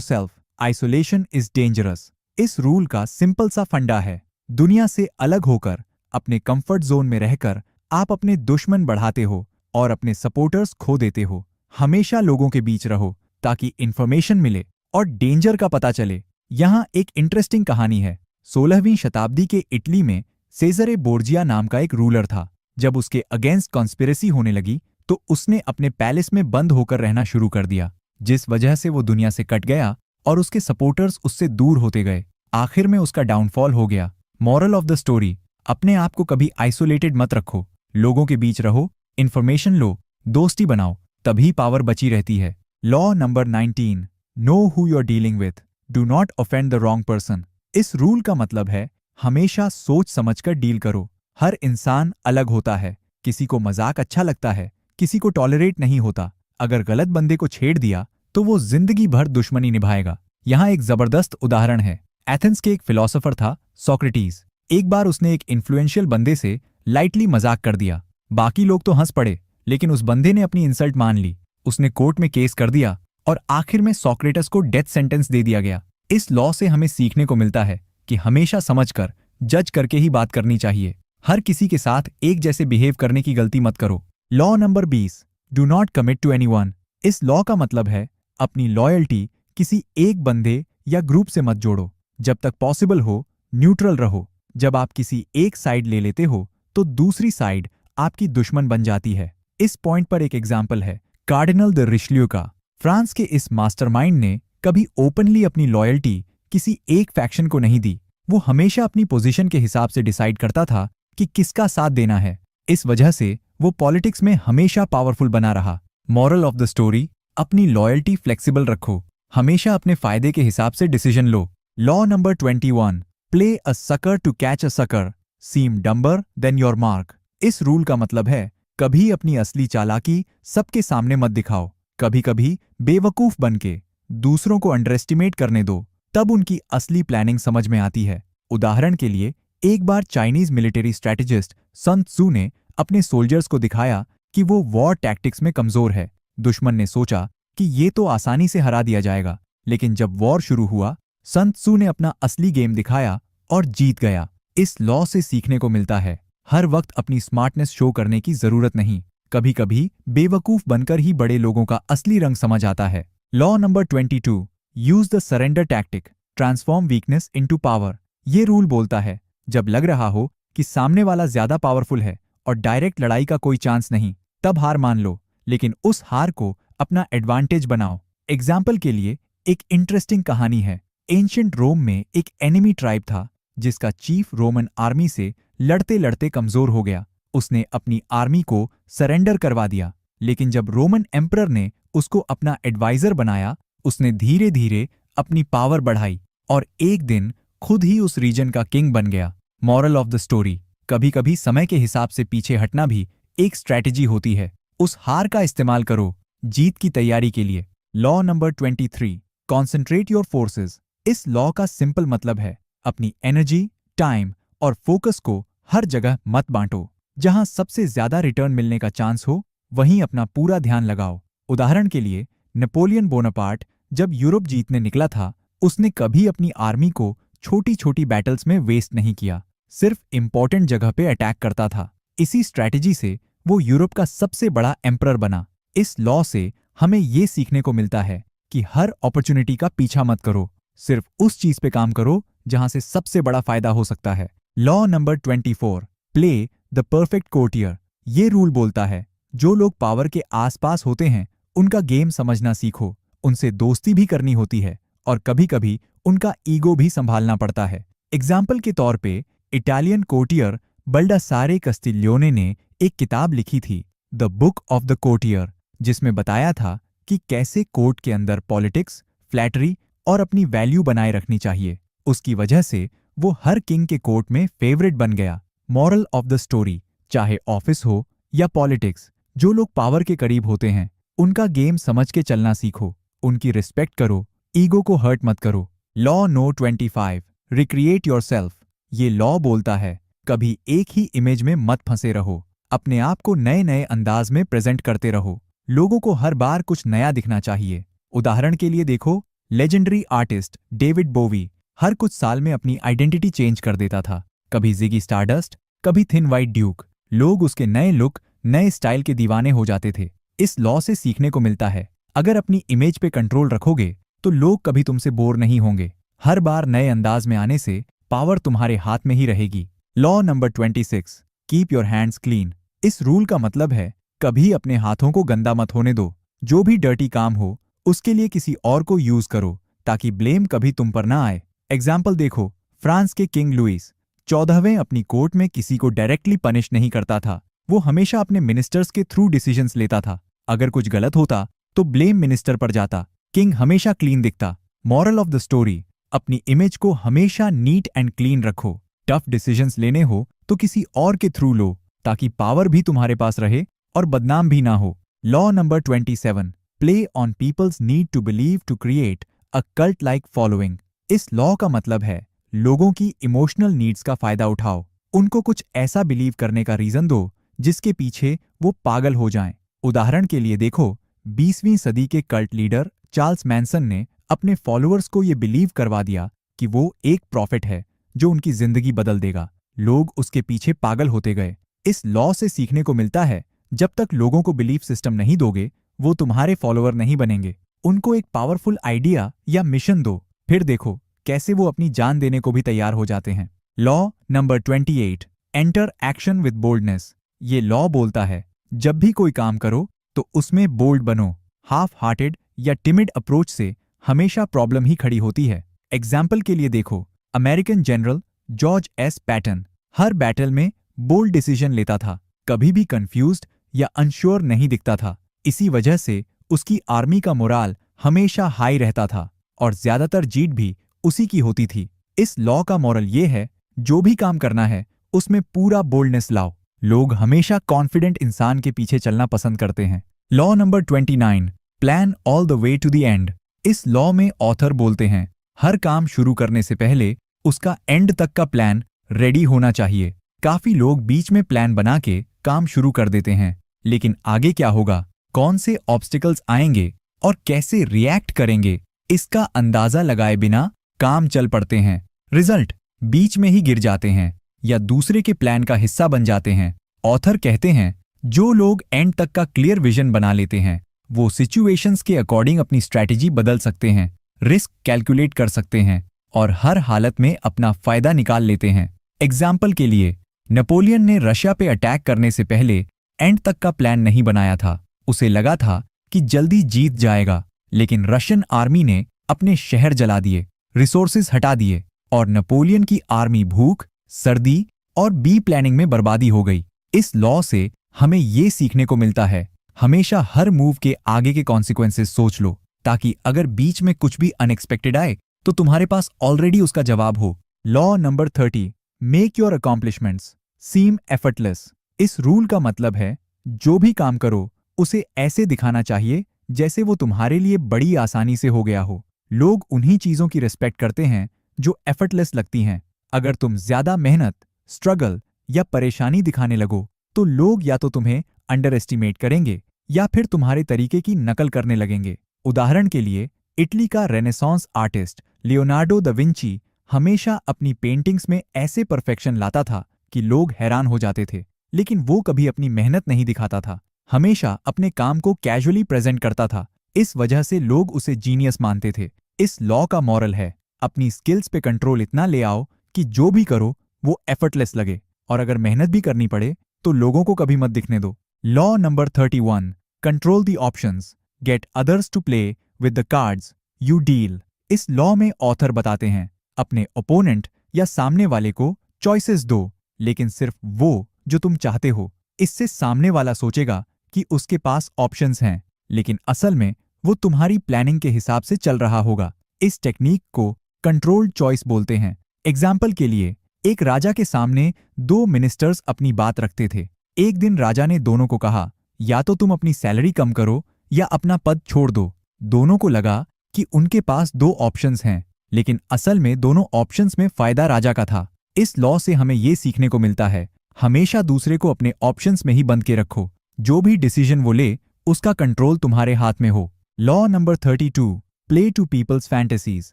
self, isolation is dangerous. इस रूल का सिंपल सा फंडा है, दुनिया से अलग होकर अपने कंफर्ट जोन में रहकर आप अपने दुश्मन बढ़ाते हो और अपने सपोर्टर्स खो देते हो। हमेशा लोगों के बीच रहो ताकि इंफॉर्मेशन मिले और डेंजर का पता चले। यहाँ एक इंटरेस्टिंग कहानी है। 16वीं शताब्दी के इटली में सेजरे बोर्जिया नाम का एक रूलर था। जब उसके अगेंस्ट कॉन्स्पिरेसी होने लगी तो उसने अपने पैलेस में बंद होकर रहना शुरू कर दिया, जिस वजह से वो दुनिया से कट गया और उसके सपोर्टर्स उससे दूर होते गए। आखिर में उसका डाउनफॉल हो गया। मॉरल ऑफ द स्टोरी, अपने आप को कभी आइसोलेटेड मत रखो, लोगों के बीच रहो, इंफॉर्मेशन लो, दोस्ती बनाओ, तभी पावर बची रहती है। Law number 19, know who you are dealing with, do not offend the wrong person. इस रूल का मतलब है हमेशा सोच समझकर डील करो। हर इंसान अलग होता है, किसी को मजाक अच्छा लगता है, किसी को टॉलरेट नहीं होता। अगर गलत बंदे को छेड़ दिया तो वो जिंदगी भर दुश्मनी निभाएगा। यहाँ एक जबरदस्त उदाहरण है। एथेंस के एक फिलोसोफर था सोक्रेटिस। एक बार उसने एक इन्फ्लुएंशियल बंदे से लाइटली मजाक कर दिया। बाकी लोग तो हंस पड़े, लेकिन उस बंदे ने अपनी इंसल्ट मान ली। उसने कोर्ट में केस कर दिया और आखिर में सोक्रेटस को डेथ सेंटेंस दे दिया गया। इस लॉ से हमें सीखने को मिलता है कि हमेशा समझकर, जज करके ही बात करनी चाहिए। हर किसी के साथ एक जैसे बिहेव करने की गलती मत करो। Law number 20, do not commit to anyone. इस लॉ का मतलब है अपनी लॉयल्टी किसी एक बंदे या ग्रुप से मत जोड़ो। जब तक पॉसिबल हो न्यूट्रल रहो। जब आप किसी एक साइड ले लेते हो तो दूसरी साइड आपकी दुश्मन बन जाती है। इस पॉइंट पर एक एग्जाम्पल है कार्डिनल द रिशलियो का। फ्रांस के इस मास्टरमाइंड ने कभी ओपनली अपनी लॉयल्टी किसी एक फैक्शन को नहीं दी। वो हमेशा अपनी पोजीशन के हिसाब से डिसाइड करता था कि किसका साथ देना है। इस वजह से वो पॉलिटिक्स में हमेशा पावरफुल बना रहा। मॉरल ऑफ द स्टोरी, अपनी लॉयल्टी फ्लेक्सिबल रखो, हमेशा अपने फायदे के हिसाब से डिसीजन लो। Law number 21, play a sucker to catch a sucker, seem dumber than your mark. इस रूल का मतलब है कभी अपनी असली चालाकी सबके सामने मत दिखाओ। कभी कभी बेवकूफ बनके दूसरों को अंडरएस्टिमेट करने दो, तब उनकी असली प्लानिंग समझ में आती है। उदाहरण के लिए, एक बार चाइनीज मिलिट्री स्ट्रैटेजिस्ट सन त्सू ने अपने सोल्जर्स को दिखाया कि वो वॉर टैक्टिक्स में कमजोर है। दुश्मन ने सोचा कि ये तो आसानी से हरा दिया जाएगा, लेकिन जब वॉर शुरू हुआ सन त्सू ने अपना असली गेम दिखाया और जीत गया। इस लॉ से सीखने को मिलता है हर वक्त अपनी स्मार्टनेस शो करने की जरूरत नहीं। कभी कभी बेवकूफ बनकर ही बड़े लोगों का असली रंग समझ आता है। Law number 22, use the surrender tactic, transform weakness into power. ये रूल बोलता है जब लग रहा हो कि सामने वाला ज्यादा पावरफुल है और डायरेक्ट लड़ाई का कोई चांस नहीं, तब हार मान लो, लेकिन उस हार को अपना एडवांटेज बनाओ। एग्जाम्पल के लिए एक इंटरेस्टिंग कहानी है। एंशिएंट रोम में एक एनिमी ट्राइब था जिसका चीफ रोमन आर्मी से लड़ते लड़ते कमजोर हो गया। उसने अपनी आर्मी को सरेंडर करवा दिया, लेकिन जब रोमन एम्परर ने उसको अपना एडवाइजर बनाया, उसने धीरे धीरे अपनी पावर बढ़ाई और एक दिन खुद ही उस रीजन का किंग बन गया। मॉरल ऑफ द स्टोरी, कभी कभी समय के हिसाब से पीछे हटना भी एक स्ट्रैटेजी होती है। उस हार का इस्तेमाल करो जीत की तैयारी के लिए। Law number 23, concentrate your forces. इस लॉ का सिंपल मतलब है अपनी एनर्जी, टाइम और फोकस को हर जगह मत बांटो। जहां सबसे ज्यादा रिटर्न मिलने का चांस हो वहीं अपना पूरा ध्यान लगाओ। उदाहरण के लिए, नेपोलियन बोनापार्ट जब यूरोप जीतने निकला था, उसने कभी अपनी आर्मी को छोटी छोटी बैटल्स में वेस्ट नहीं किया, सिर्फ इंपॉर्टेंट जगह पे अटैक करता था। इसी स्ट्रैटेजी से वो यूरोप का सबसे बड़ा एम्परर बना। इस लॉ से हमें ये सीखने को मिलता है कि हर अपॉर्चुनिटी का पीछा मत करो, सिर्फ उस चीज पे काम करो जहां से सबसे बड़ा फायदा हो सकता है। Law number 24, play the perfect courtier. ये रूल बोलता है जो लोग पावर के आसपास होते हैं उनका गेम समझना सीखो। उनसे दोस्ती भी करनी होती है और कभी कभी उनका ईगो भी संभालना पड़ता है। एग्जाम्पल के तौर पे इटालियन कोर्टियर बल्डासारे कस्टिglione ने एक किताब लिखी थी, the book of the courtier, जिसमें बताया था कि कैसे कोर्ट के अंदर पॉलिटिक्स, फ्लैटरी और अपनी वैल्यू बनाए रखनी चाहिए। उसकी वजह से वो हर किंग के कोर्ट में फेवरेट बन गया। मॉरल ऑफ द स्टोरी, चाहे ऑफिस हो या पॉलिटिक्स, जो लोग पावर के करीब होते हैं उनका गेम समझ के चलना सीखो, उनकी रिस्पेक्ट करो, ईगो को हर्ट मत करो। Law no 25, recreate yourself. ये लॉ बोलता है कभी एक ही इमेज में मत फंसे रहो। अपने आप को नए नए अंदाज में प्रेजेंट करते रहो। लोगों को हर बार कुछ नया दिखना चाहिए। उदाहरण के लिए देखो, लेजेंडरी आर्टिस्ट डेविड बोवी हर कुछ साल में अपनी आइडेंटिटी चेंज कर देता था। कभी जिगी स्टारडस्ट, कभी थिन वाइट ड्यूक। लोग उसके नए लुक, नए स्टाइल के दीवाने हो जाते थे। इस लॉ से सीखने को मिलता है, अगर अपनी इमेज पे कंट्रोल रखोगे तो लोग कभी तुमसे बोर नहीं होंगे। हर बार नए अंदाज में आने से पावर तुम्हारे हाथ में ही रहेगी। Law number 26, keep your hands clean. इस रूल का मतलब है कभी अपने हाथों को गंदा मत होने दो। जो भी डर्टी काम हो उसके लिए किसी और को यूज करो, ताकि ब्लेम कभी तुम पर ना आए। एग्जाम्पल देखो, फ्रांस के किंग लुइस 14वें अपनी कोर्ट में किसी को डायरेक्टली पनिश नहीं करता था। वो हमेशा अपने मिनिस्टर्स के थ्रू डिसीजंस लेता था। अगर कुछ गलत होता तो ब्लेम मिनिस्टर पर जाता। किंग हमेशा क्लीन दिखता। मॉरल ऑफ द स्टोरी, अपनी इमेज को हमेशा नीट एंड क्लीन रखो। टफ डिसीजंस लेने हो तो किसी और के थ्रू लो, ताकि पावर भी तुम्हारे पास रहे और बदनाम भी ना हो। Law number 27, play on people's need to believe to create a cult like following. इस लॉ का मतलब है लोगों की इमोशनल नीड्स का फायदा उठाओ। उनको कुछ ऐसा बिलीव करने का रीजन दो जिसके पीछे वो पागल हो जाएं। उदाहरण के लिए देखो, 20वीं सदी के कल्ट लीडर चार्ल्स मैनसन ने अपने फॉलोअर्स को ये बिलीव करवा दिया कि वो एक प्रॉफिट है जो उनकी जिंदगी बदल देगा। लोग उसके पीछे पागल होते गए। इस लॉ से सीखने को मिलता है, जब तक लोगों को बिलीफ सिस्टम नहीं दोगे वो तुम्हारे फॉलोअर नहीं बनेंगे। उनको एक पावरफुल आइडिया या मिशन दो, फिर देखो कैसे वो अपनी जान देने को भी तैयार हो जाते हैं। Law number 28, enter action with boldness. ये लॉ बोलता है जब भी कोई काम करो तो उसमें बोल्ड बनो। हाफ हार्टेड या टिमिड अप्रोच से हमेशा प्रॉब्लम ही खड़ी होती है। एग्जाम्पल के लिए देखो, American general George S Patton हर बैटल में बोल्ड डिसीजन लेता था। कभी भी कंफ्यूज्ड या अनश्योर नहीं दिखता था। इसी वजह से उसकी आर्मी का मोराल हमेशा हाई रहता था और ज्यादातर जीत भी उसी की होती थी। इस लॉ का मॉरल ये है, जो भी काम करना है उसमें पूरा बोल्डनेस लाओ। लोग हमेशा कॉन्फिडेंट इंसान के पीछे चलना पसंद करते हैं। Law number 29, plan all the way to the end. इस लॉ में ऑथर बोलते हैं हर काम शुरू करने से पहले उसका एंड तक का प्लान रेडी होना चाहिए। काफी लोग बीच में प्लान बना के काम शुरू कर देते हैं, लेकिन आगे क्या होगा, कौन से ऑब्स्टिकल्स आएंगे और कैसे रिएक्ट करेंगे, इसका अंदाजा लगाए बिना काम चल पड़ते हैं। रिजल्ट बीच में ही गिर जाते हैं या दूसरे के प्लान का हिस्सा बन जाते हैं। ऑथर कहते हैं जो लोग एंड तक का क्लियर विजन बना लेते हैं वो सिचुएशंस के अकॉर्डिंग अपनी स्ट्रैटेजी बदल सकते हैं, रिस्क कैलकुलेट कर सकते हैं और हर हालत में अपना फायदा निकाल लेते हैं। एग्जाम्पल के लिए, नेपोलियन ने रशिया पे अटैक करने से पहले एंड तक का प्लान नहीं बनाया था। उसे लगा था कि जल्दी जीत जाएगा, लेकिन रशियन आर्मी ने अपने शहर जला दिए, रिसोर्सेज हटा दिए और नेपोलियन की आर्मी भूख, सर्दी और बी प्लानिंग में बर्बादी हो गई। इस लॉ से हमें ये सीखने को मिलता है, हमेशा हर मूव के आगे के कॉन्सिक्वेंसेस सोच लो, ताकि अगर बीच में कुछ भी अनएक्सपेक्टेड आए तो तुम्हारे पास ऑलरेडी उसका जवाब हो। Law number 30, make your accomplishments seem effortless. इस रूल का मतलब है जो भी काम करो उसे ऐसे दिखाना चाहिए जैसे वो तुम्हारे लिए बड़ी आसानी से हो गया हो। लोग उन्हीं चीजों की रिस्पेक्ट करते हैं जो एफर्टलेस लगती हैं। अगर तुम ज्यादा मेहनत, स्ट्रगल या परेशानी दिखाने लगो तो लोग या तो तुम्हें अंडर एस्टिमेट करेंगे या फिर तुम्हारे तरीके की नकल करने लगेंगे। उदाहरण के लिए, इटली का renaissance artist Leonardo da Vinci हमेशा अपनी पेंटिंग्स में ऐसे परफेक्शन लाता था कि लोग हैरान हो जाते थे, लेकिन वो कभी अपनी मेहनत नहीं दिखाता था, हमेशा अपने काम को कैजुअली प्रेजेंट करता था। इस वजह से लोग उसे जीनियस मानते थे। इस लॉ का मॉरल है, अपनी स्किल्स पे कंट्रोल इतना ले आओ कि जो भी करो वो एफर्टलेस लगे, और अगर मेहनत भी करनी पड़े तो लोगों को कभी मत दिखने दो। Law number 31, control the options, get others to play with the cards you deal. इस लॉ में ऑथर बताते हैं अपने ओपोनेंट या सामने वाले को चॉइसेस दो, लेकिन सिर्फ वो जो तुम चाहते हो। इससे सामने वाला सोचेगा कि उसके पास ऑप्शंस हैं, लेकिन असल में वो तुम्हारी प्लानिंग के हिसाब से चल रहा होगा। इस टेक्निक को कंट्रोल्ड चॉइस बोलते हैं। एग्जाम्पल के लिए, एक राजा के सामने दो मिनिस्टर्स अपनी बात रखते थे। एक दिन राजा ने दोनों को कहा, या तो तुम अपनी सैलरी कम करो या अपना पद छोड़ दो। दोनों को लगा कि उनके पास दो ऑप्शंस हैं, लेकिन असल में दोनों ऑप्शंस में फायदा राजा का था। इस लॉ से हमें ये सीखने को मिलता है, हमेशा दूसरे को अपने ऑप्शंस में ही बंद के रखो। जो भी डिसीजन वो ले, उसका कंट्रोल तुम्हारे हाथ में हो। Law number 32, play to people's fantasies.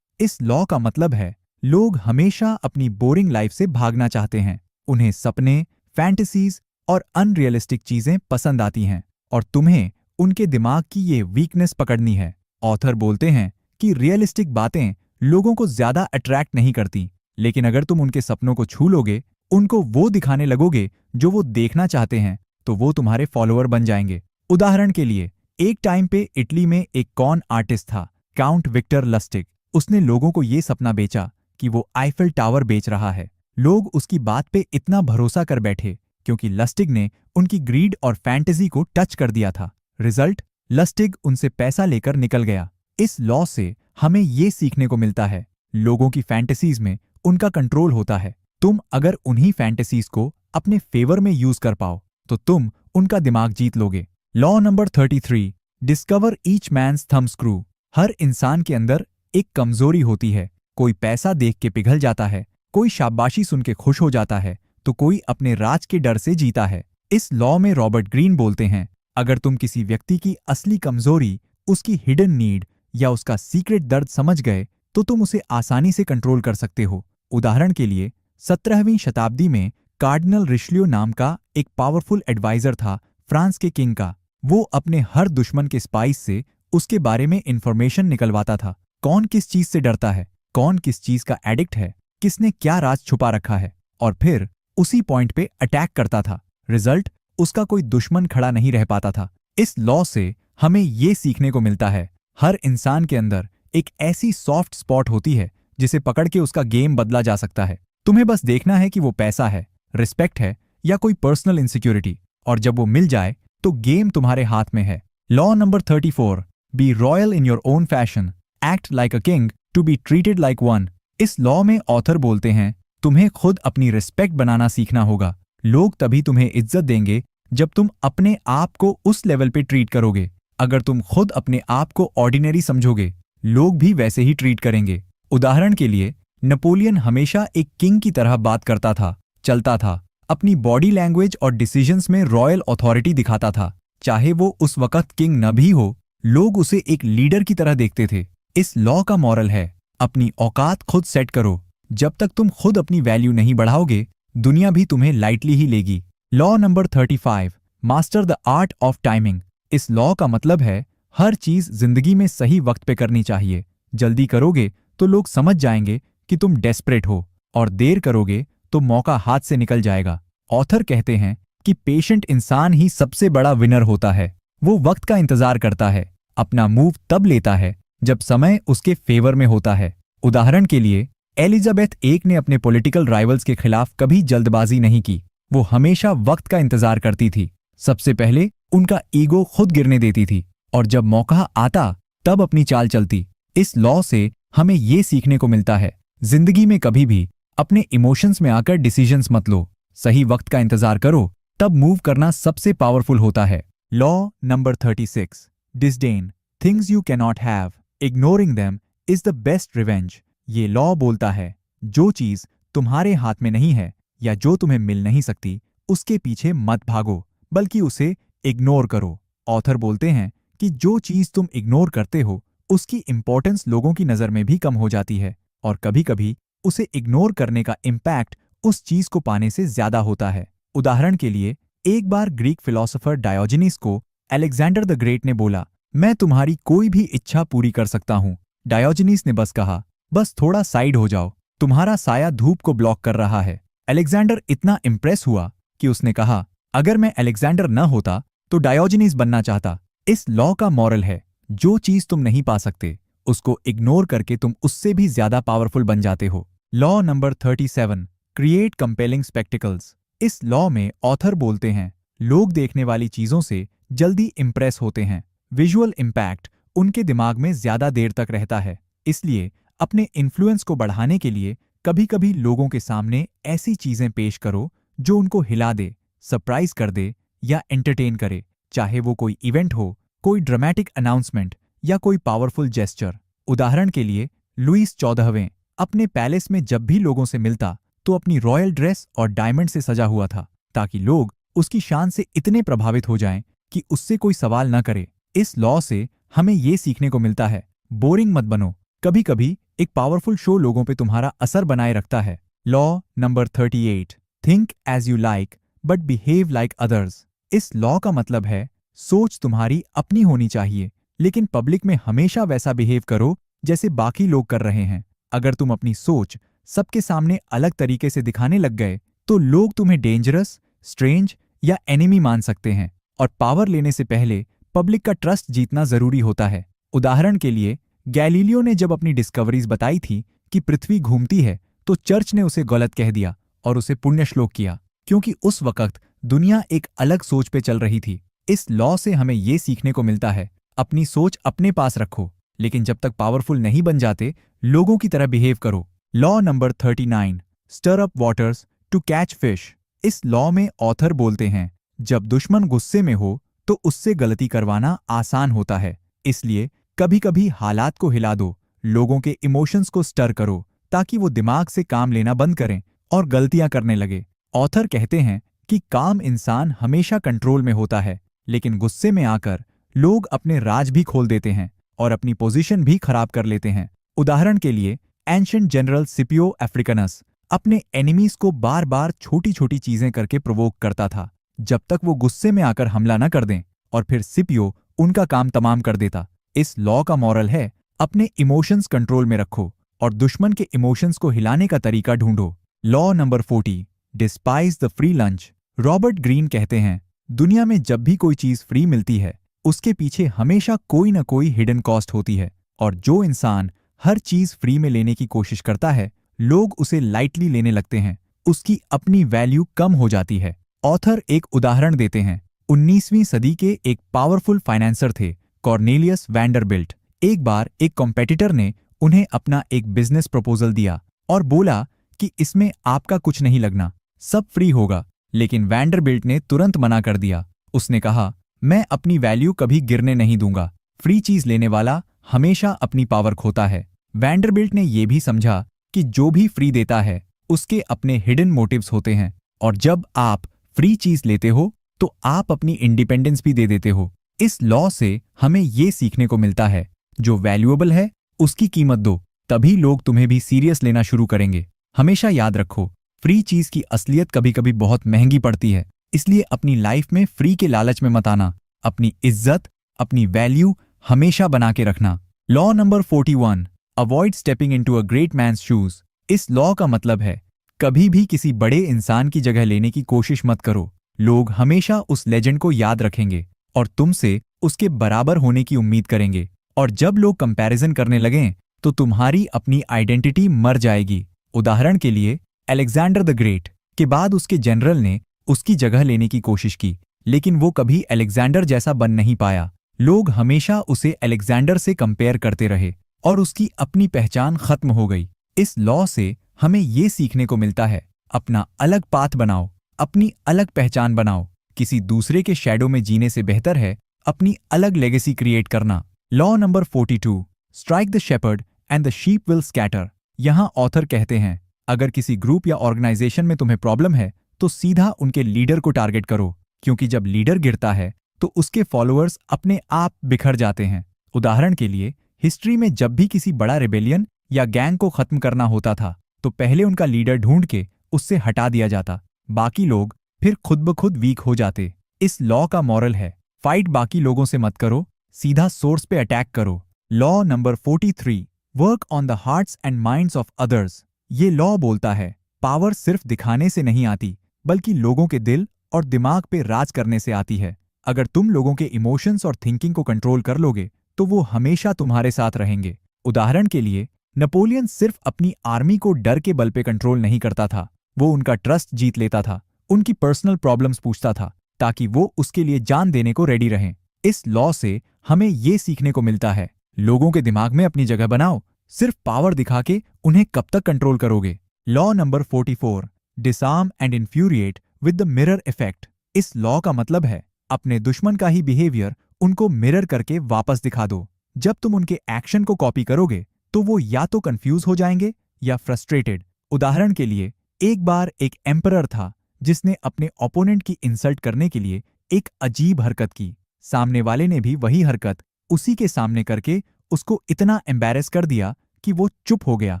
इस लॉ का मतलब है, लोग हमेशा अपनी बोरिंग लाइफ से भागना चाहते हैं। उन्हें सपने, फैंटेसीज और अनरियलिस्टिक चीजें पसंद आती हैं, और तुम्हें उनके दिमाग की ये वीकनेस पकड़नी है। ऑथर बोलते हैं कि रियलिस्टिक बातें लोगों को ज्यादा अट्रैक्ट नहीं करती, लेकिन अगर तुम उनके सपनों को छू लोगे, उनको वो दिखाने लगोगे जो वो देखना चाहते हैं, तो वो तुम्हारे फॉलोअर बन जाएंगे। उदाहरण के लिए, एक टाइम पे इटली में एक कॉन आर्टिस्ट था, काउंट विक्टर लस्टिग। उसने लोगों को ये सपना बेचा कि वो आईफिल टावर बेच रहा है। लोग उसकी बात पे इतना भरोसा कर बैठे क्योंकि लस्टिग ने उनकी ग्रीड और फैंटेसी को टच कर दिया था। रिजल्ट, लस्टिग उनसे पैसा लेकर निकल गया। इस लॉ से हमें ये सीखने को मिलता है, लोगों की फैंटेसीज में उनका कंट्रोल होता है। तुम अगर उन्हीं फैंटेसीज को अपने फेवर में यूज कर पाओ, तो तुम उनका दिमाग जीत लोगे। Law number 33, discover each man's thumb screw. हर इंसान के अंदर एक कमजोरी होती है। कोई पैसा देख के पिघल जाता है, कोई शाबाशी सुन के खुश हो जाता है, तो कोई अपने राज के डर से जीता है। इस लॉ में रॉबर्ट ग्रीन बोलते हैं, अगर तुम किसी व्यक्ति की असली कमजोरी, उसकी हिडन नीड या उसका सीक्रेट दर्द समझ गए, तो तुम उसे आसानी से कंट्रोल कर सकते हो। उदाहरण के लिए, 17वीं शताब्दी में कार्डिनल रिशलियो नाम का एक पावरफुल एडवाइजर था फ्रांस के किंग का। वो अपने हर दुश्मन के स्पाइस से उसके बारे में इंफॉर्मेशन निकलवाता था। कौन किस चीज से डरता है, कौन किस चीज का एडिक्ट है, किसने क्या राज छुपा रखा है, और फिर उसी पॉइंट पे अटैक करता था। रिजल्ट, उसका कोई दुश्मन खड़ा नहीं रह पाता था। इस लॉ से हमें ये सीखने को मिलता है, हर इंसान के अंदर एक ऐसी सॉफ्ट स्पॉट होती है जिसे पकड़ के उसका गेम बदला जा सकता है। तुम्हें बस देखना है कि वो पैसा है, रिस्पेक्ट है या कोई पर्सनल इनसिक्योरिटी, और जब वो मिल जाए तो गेम तुम्हारे हाथ में है। Law number 34, be royal in your own fashion, act like a king to be treated like one. इस लॉ में ऑथर बोलते हैं, तुम्हें खुद अपनी रिस्पेक्ट बनाना सीखना होगा। लोग तभी तुम्हें इज्जत देंगे जब तुम अपने आप को उस लेवल पे ट्रीट करोगे। अगर तुम खुद अपने आप को ऑर्डिनरी समझोगे, लोग भी वैसे ही ट्रीट करेंगे। उदाहरण के लिए, नेपोलियन हमेशा एक किंग की तरह बात करता था, चलता था, अपनी बॉडी लैंग्वेज और डिसीजंस में रॉयल अथॉरिटी दिखाता था। चाहे वो उस वक्त किंग न भी हो, लोग उसे एक लीडर की तरह देखते थे। इस लॉ का मॉरल है, अपनी औकात खुद सेट करो। जब तक तुम खुद अपनी वैल्यू नहीं बढ़ाओगे, दुनिया भी तुम्हें लाइटली ही लेगी। Law number 35, master the art of timing. इस लॉ का मतलब है, हर चीज जिंदगी में सही वक्त पे करनी चाहिए। जल्दी करोगे तो लोग समझ जाएंगे कि तुम डेस्परेट हो, और देर करोगे तो मौका हाथ से निकल जाएगा। ऑथर कहते हैं कि पेशेंट इंसान ही सबसे बड़ा विनर होता है। वो वक्त का इंतजार करता है, अपना मूव तब लेता है जब समय उसके फेवर में होता है। उदाहरण के लिए, एलिजाबेथ एक ने अपने पॉलिटिकल राइवल्स के खिलाफ कभी जल्दबाजी नहीं की। वो हमेशा वक्त का इंतजार करती थी। सबसे पहले उनका ईगो खुद गिरने देती थी, और जब मौका आता तब अपनी चाल चलती। इस लॉ से हमें ये सीखने को मिलता है, जिंदगी में कभी भी अपने इमोशंस में आकर डिसीजंस मत लो। सही वक्त का इंतजार करो, तब मूव करना सबसे पावरफुल होता है। Law number 36, disdain things you cannot have, ignoring them is the best revenge. ये लॉ बोलता है, जो चीज तुम्हारे हाथ में नहीं है या जो तुम्हें मिल नहीं सकती, उसके पीछे मत भागो, बल्कि उसे इग्नोर करो। ऑथर बोलते हैं कि जो चीज तुम इग्नोर करते हो, उसकी इंपॉर्टेंस लोगों की नजर में भी कम हो जाती है, और कभी कभी उसे इग्नोर करने का इम्पैक्ट उस चीज को पाने से ज्यादा होता है। उदाहरण के लिए, एक बार ग्रीक फिलोसोफर डायोजनीस को अलेक्जेंडर द ग्रेट ने बोला, मैं तुम्हारी कोई भी इच्छा पूरी कर सकता हूं। डायोजनीस ने बस कहा, बस थोड़ा साइड हो जाओ, तुम्हारा साया धूप को ब्लॉक कर रहा है। अलेक्जेंडर इतना इम्प्रेस हुआ कि उसने कहा, अगर मैं अलेक्जेंडर न होता तो डायोजनीस बनना चाहता। इस लॉ का मॉरल है, जो चीज तुम नहीं पा सकते, उसको इग्नोर करके तुम उससे भी ज्यादा पावरफुल बन जाते हो। Law number 37, create compelling spectacles. इस लॉ में ऑथर बोलते हैं, लोग देखने वाली चीजों से जल्दी इंप्रेस होते हैं। विजुअल इंपैक्ट उनके दिमाग में ज्यादा देर तक रहता है। इसलिए अपने इन्फ्लुएंस को बढ़ाने के लिए कभी कभी लोगों के सामने ऐसी चीजें पेश करो जो उनको हिला दे, सरप्राइज कर दे या एंटरटेन करे। चाहे वो कोई इवेंट हो, कोई ड्रामेटिक अनाउंसमेंट या कोई पावरफुल जेस्चर। उदाहरण के लिए, लुईस 14वें अपने पैलेस में जब भी लोगों से मिलता तो अपनी रॉयल ड्रेस और डायमंड से सजा हुआ था, ताकि लोग उसकी शान से इतने प्रभावित हो जाएं कि उससे कोई सवाल न करे। इस लॉ से हमें ये सीखने को मिलता है, बोरिंग मत बनो। कभी कभी एक पावरफुल शो लोगों पे तुम्हारा असर बनाए रखता है। Law number 38, think as you like but behave like others. इस लॉ का मतलब है, सोच तुम्हारी अपनी होनी चाहिए, लेकिन पब्लिक में हमेशा वैसा बिहेव करो जैसे बाकी लोग कर रहे हैं। अगर तुम अपनी सोच सबके सामने अलग तरीके से दिखाने लग गए, तो लोग तुम्हें डेंजरस, स्ट्रेंज या एनिमी मान सकते हैं। और पावर लेने से पहले पब्लिक का ट्रस्ट जीतना जरूरी होता है। उदाहरण के लिए, गैलीलियो ने जब अपनी डिस्कवरीज बताई थी कि पृथ्वी घूमती है, तो चर्च ने उसे गलत कह दिया और उसे पुण्यश्लोक किया, क्योंकि उस वक्त दुनिया एक अलग सोच पे चल रही थी। इस लॉ से हमें ये सीखने को मिलता है, अपनी सोच अपने पास रखो, लेकिन जब तक पावरफुल नहीं बन जाते, लोगों की तरह बिहेव करो। Law number 39, stir up waters to catch fish. इस लॉ में ऑथर बोलते हैं, जब दुश्मन गुस्से में हो तो उससे गलती करवाना आसान होता है, इसलिए कभी कभी हालात को हिला दो, लोगों के इमोशंस को स्टर करो, ताकि वो दिमाग से काम लेना बंद करें और गलतियां करने लगे। ऑथर कहते हैं कि काम इंसान हमेशा कंट्रोल में होता है, लेकिन गुस्से में आकर लोग अपने राज भी खोल देते हैं और अपनी पोजीशन भी खराब कर लेते हैं। उदाहरण के लिए, एंशिएंट जनरल स्किपियो अफ्रीकनस अपने एनिमीज को बार बार छोटी छोटी चीजें करके प्रोवोक करता था, जब तक वो गुस्से में आकर हमला न कर दें, और फिर स्किपियो उनका काम तमाम कर देता। इस लॉ का मॉरल है, अपने इमोशंस कंट्रोल में रखो और दुश्मन के इमोशंस को हिलाने का तरीका ढूंढो। Law number 40, despise the free lunch. Robert Greene कहते हैं, दुनिया में जब भी कोई चीज फ्री मिलती है, उसके पीछे हमेशा कोई न कोई हिडन कॉस्ट होती है, और जो इंसान हर चीज फ्री में लेने की कोशिश करता है, लोग उसे लाइटली लेने लगते हैं, उसकी अपनी वैल्यू कम हो जाती है। ऑथर एक उदाहरण देते हैं, 19वीं सदी के एक पावरफुल फाइनेंसर थे, कॉर्नेलियस वैंडरबिल्ट। एक बार एक कॉम्पेटिटर ने उन्हें अपना एक बिजनेस प्रपोजल दिया और बोला कि इसमें आपका कुछ नहीं लगना, सब फ्री होगा। लेकिन वैंडरबिल्ट ने तुरंत मना कर दिया। उसने कहा, मैं अपनी वैल्यू कभी गिरने नहीं दूंगा, फ्री चीज लेने वाला हमेशा अपनी पावर खोता है। वैंडरबिल्ट ने यह भी समझा कि जो भी फ्री देता है, उसके अपने हिडन मोटिव्स होते हैं, और जब आप फ्री चीज लेते हो तो आप अपनी इंडिपेंडेंस भी दे देते हो। इस लॉ से हमें ये सीखने को मिलता है, जो वैल्यूएबल है उसकी कीमत दो, तभी लोग तुम्हें भी सीरियस लेना शुरू करेंगे। हमेशा याद रखो, फ्री चीज की असलियत कभी कभी बहुत महंगी पड़ती है, इसलिए अपनी लाइफ में फ्री के लालच में मत आना। अपनी इज्जत, अपनी वैल्यू हमेशा बना के रखना। Law number 41, avoid stepping into a great man's shoes. इस लॉ का मतलब है, कभी भी किसी बड़े इंसान की जगह लेने की कोशिश मत करो। लोग हमेशा उस लेजेंड को याद रखेंगे और तुमसे उसके बराबर होने की उम्मीद करेंगे, और जब लोग कंपैरिजन करने लगें तो तुम्हारी अपनी आइडेंटिटी मर जाएगी। उदाहरण के लिए, अलेक्जेंडर द ग्रेट के बाद उसके जनरल ने उसकी जगह लेने की कोशिश की, लेकिन वो कभी अलेक्जेंडर जैसा बन नहीं पाया। लोग हमेशा उसे अलेक्जेंडर से कंपेयर करते रहे और उसकी अपनी पहचान खत्म हो गई। इस लॉ से हमें ये सीखने को मिलता है, अपना अलग पाथ बनाओ, अपनी अलग पहचान बनाओ। किसी दूसरे के शैडो में जीने से बेहतर है अपनी अलग लेगेसी क्रिएट करना। Law number 42, strike the shepherd and the sheep will scatter. यहाँ ऑथर कहते हैं, अगर किसी ग्रुप या ऑर्गेनाइजेशन में तुम्हें प्रॉब्लम है, तो सीधा उनके लीडर को टारगेट करो, क्योंकि जब लीडर गिरता है तो उसके फॉलोअर्स अपने आप बिखर जाते हैं। उदाहरण के लिए, हिस्ट्री में जब भी किसी बड़ा रिबेलियन या गैंग को खत्म करना होता था, तो पहले उनका लीडर ढूंढ के उससे हटा दिया जाता, बाकी लोग फिर खुद ब खुद वीक हो जाते। इस लॉ का मॉरल है, फाइट बाकी लोगों से मत करो, सीधा सोर्स पे अटैक करो। Law number 43, work on the hearts and minds of others. ये लॉ बोलता है, पावर सिर्फ दिखाने से नहीं आती, बल्कि लोगों के दिल और दिमाग पे राज करने से आती है। अगर तुम लोगों के इमोशंस और थिंकिंग को कंट्रोल कर लोगे, तो वो हमेशा तुम्हारे साथ रहेंगे। उदाहरण के लिए, नेपोलियन सिर्फ अपनी आर्मी को डर के बल पे कंट्रोल नहीं करता था, वो उनका ट्रस्ट जीत लेता था, उनकी पर्सनल प्रॉब्लम्स पूछता था, ताकि वो उसके लिए जान देने को रेडी रहें। इस लॉ से हमें ये सीखने को मिलता है, लोगों के दिमाग में अपनी जगह बनाओ, सिर्फ पावर दिखा के उन्हें कब तक कंट्रोल करोगे। Law number 44, disarm and infuriate with the mirror effect. इस लॉ का मतलब है, अपने दुश्मन का ही बिहेवियर उनको मिरर करके वापस दिखा दो। जब तुम उनके एक्शन को कॉपी करोगे, तो वो या तो कंफ्यूज हो जाएंगे या फ्रस्ट्रेटेड। उदाहरण के लिए, एक बार एक एम्परर था जिसने अपने ओपोनेंट की इंसल्ट करने के लिए एक अजीब हरकत की। सामने वाले ने भी वही हरकत उसी के सामने करके उसको इतना एम्बैरेस कर दिया कि वो चुप हो गया।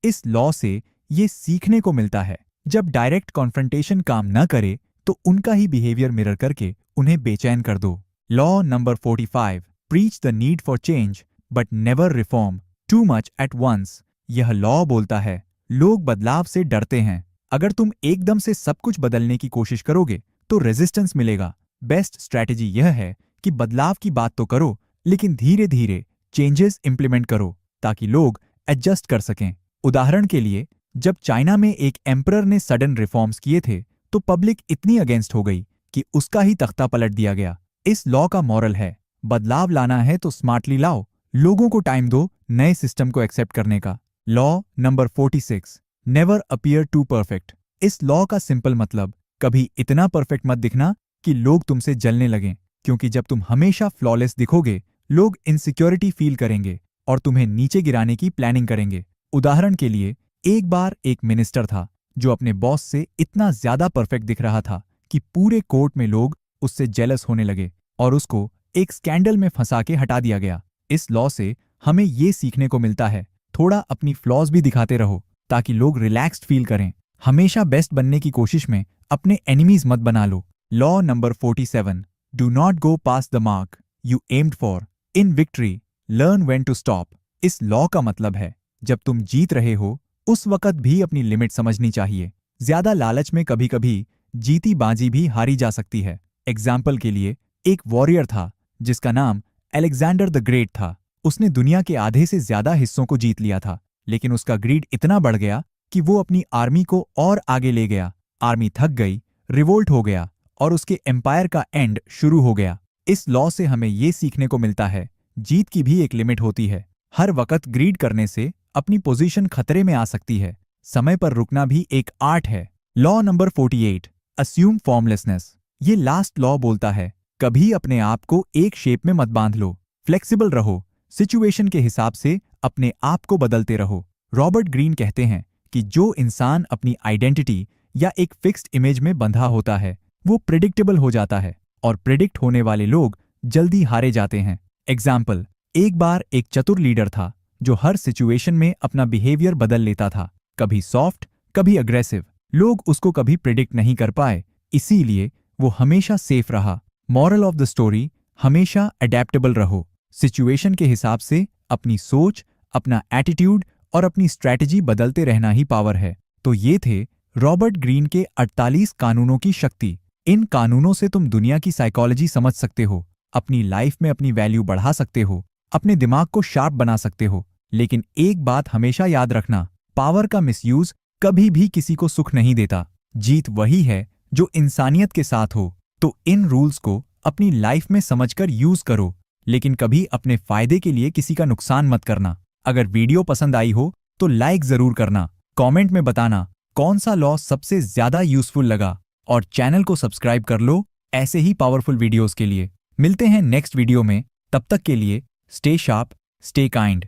इस लॉ से ये सीखने को मिलता है, जब डायरेक्ट कॉन्फ्रंटेशन काम न करे तो उनका ही बिहेवियर मिरर करके उन्हें बेचैन कर दो। Law number 45, preach the need for change but never reform too much at once. यह लॉ बोलता है, लोग बदलाव से डरते हैं। अगर तुम एकदम से सब कुछ बदलने की कोशिश करोगे तो रेजिस्टेंस मिलेगा। बेस्ट स्ट्रैटेजी यह है कि बदलाव की बात तो करो, लेकिन धीरे धीरे चेंजेस इंप्लीमेंट करो ताकि लोग एडजस्ट कर सकें। उदाहरण के लिए, जब चाइना में एक एम्परर ने सडन रिफॉर्म्स किए थे तो पब्लिक इतनी अगेंस्ट हो गई कि उसका ही तख्ता पलट दिया गया। इस लॉ का मॉरल है, बदलाव लाना है तो स्मार्टली लाओ, लोगों को टाइम दो नए सिस्टम को एक्सेप्ट करने का। Law number 46, never appear too perfect. इस लॉ का सिंपल मतलब, कभी इतना परफेक्ट मत दिखना कि लोग तुमसे जलने लगें, क्योंकि जब तुम हमेशा फ्लॉलेस दिखोगे लोग इनसिक्योरिटी फील करेंगे और तुम्हें नीचे गिराने की प्लानिंग करेंगे। उदाहरण के लिए, एक बार एक मिनिस्टर था जो अपने बॉस से इतना ज्यादा परफेक्ट दिख रहा था कि पूरे कोर्ट में लोग उससे जेलस होने लगे और उसको एक स्कैंडल में फंसा के हटा दिया गया। इस लॉ से हमें ये सीखने को मिलता है, थोड़ा अपनी फ्लॉज भी दिखाते रहो ताकि लोग रिलैक्स्ड फील करें। हमेशा बेस्ट बनने की कोशिश में अपने एनिमीज मत बना लो। Law number 47, do not go past the mark you aimed for. In victory learn when to stop. इस लॉ का मतलब है, जब तुम जीत रहे हो उस वक्त भी अपनी लिमिट समझनी चाहिए। ज्यादा लालच में कभी कभी जीती बाजी भी हारी जा सकती है। एग्जाम्पल के लिए, एक वॉरियर था जिसका नाम अलेक्जेंडर द ग्रेट था। उसने दुनिया के आधे से ज्यादा हिस्सों को जीत लिया था, लेकिन उसका ग्रीड इतना बढ़ गया कि वो अपनी आर्मी को और आगे ले गया। आर्मी थक गई, रिवोल्ट हो गया और उसके एम्पायर का एंड शुरू हो गया। इस लॉ से हमें ये सीखने को मिलता है, जीत की भी एक लिमिट होती है। हर वक्त ग्रीड करने से अपनी पोजीशन खतरे में आ सकती है। समय पर रुकना भी एक आर्ट है। Law number 48, assume formlessness. ये लास्ट लॉ बोलता है, कभी अपने आप को एक शेप में मत बांध लो, फ्लेक्सिबल रहो, सिचुएशन के हिसाब से अपने आप को बदलते रहो। रॉबर्ट ग्रीन कहते हैं कि जो इंसान अपनी आइडेंटिटी या एक फिक्स्ड इमेज में बंधा होता है वो प्रिडिक्टेबल हो जाता है, और प्रिडिक्ट होने वाले लोग जल्दी हारे जाते हैं। एग्जाम्पल, एक बार एक चतुर लीडर था जो हर सिचुएशन में अपना बिहेवियर बदल लेता था, कभी सॉफ्ट कभी अग्रेसिव। लोग उसको कभी प्रिडिक्ट नहीं कर पाए, इसीलिए वो हमेशा सेफ रहा। मॉरल ऑफ द स्टोरी, हमेशा अडेप्टेबल रहो, सिचुएशन के हिसाब से अपनी सोच, अपना एटीट्यूड और अपनी स्ट्रैटेजी बदलते रहना ही पावर है। तो ये थे रॉबर्ट ग्रीन के 48 कानूनों की शक्ति। इन कानूनों से तुम दुनिया की साइकोलॉजी समझ सकते हो, अपनी लाइफ में अपनी वैल्यू बढ़ा सकते हो, अपने दिमाग को शार्प बना सकते हो। लेकिन एक बात हमेशा याद रखना, पावर का मिसयूज कभी भी किसी को सुख नहीं देता। जीत वही है जो इंसानियत के साथ हो। तो इन रूल्स को अपनी लाइफ में समझकर यूज करो, लेकिन कभी अपने फायदे के लिए किसी का नुकसान मत करना। अगर वीडियो पसंद आई हो तो लाइक जरूर करना, कमेंट में बताना कौन सा लॉ सबसे ज्यादा यूजफुल लगा, और चैनल को सब्सक्राइब कर लो ऐसे ही पावरफुल वीडियोस के लिए। मिलते हैं नेक्स्ट वीडियो में, तब तक के लिए स्टे शार्प, स्टे काइंड।